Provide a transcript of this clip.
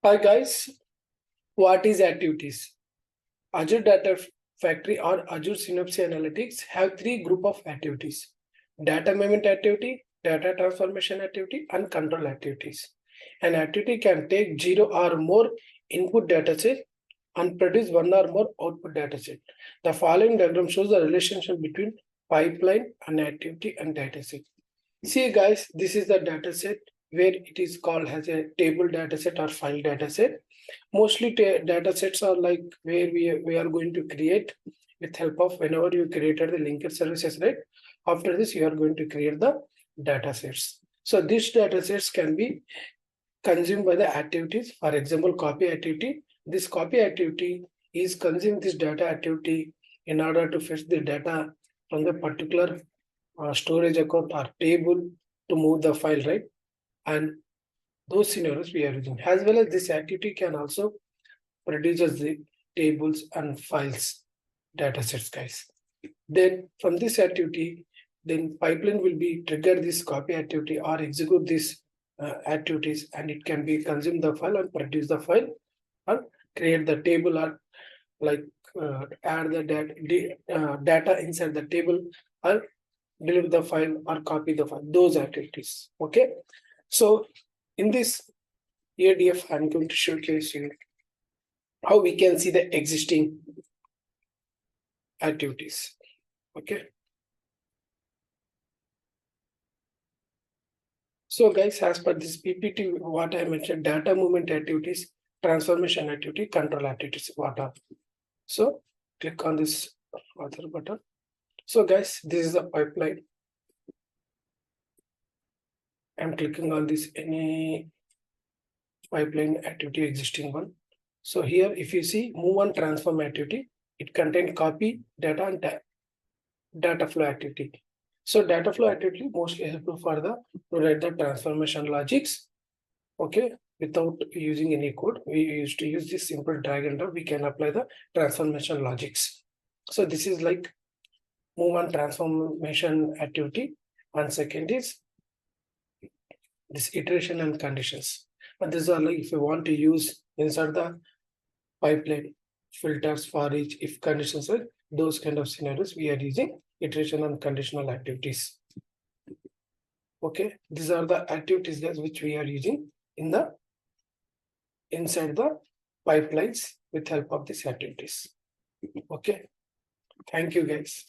Hi guys, what is activities? Azure Data Factory or Azure Synapse Analytics have three group of activities: data movement activity, data transformation activity, and control activities. An activity can take 0 or more input dataset and produce 1 or more output dataset. The following diagram shows the relationship between pipeline and activity and dataset. See guys, this is the dataset where it is called as a table dataset or file dataset. Mostly data sets are like where we are going to create with help of whenever you created the linked services, right? After this, you are going to create the data sets. So these data sets can be consumed by the activities. For example, copy activity. This copy activity is consuming this data activity in order to fetch the data from the particular storage account or table to move the file, right? And those scenarios we are using, as well as this activity can also produces the tables and files datasets, guys. Then from this activity, then pipeline will be trigger this copy activity or execute these activities, and it can be consume the file and produce the file or create the table or like add the data inside the table or delete the file or copy the file, those activities. Okay, so in this ADF, I'm going to showcase you how we can see the existing activities. Okay. So guys, as per this PPT, what I mentioned, data movement activities, transformation activity, control activities, what are. So click on this other button. So guys, this is the pipeline. I'm clicking on this any pipeline activity existing one. So here, if you see move on transform activity, it contains copy, data, and data flow activity. So data flow activity mostly helpful for the to write the transformation logics. Okay, without using any code, we used to use this simple drag and drop. We can apply the transformation logics. So this is like move on transformation activity. And second is this iteration and conditions. And these are like if you want to use inside the pipeline filters for each if conditions, are those kind of scenarios we are using iteration and conditional activities. Okay, these are the activities guys which we are using in the inside the pipelines with help of these activities. Okay, thank you guys.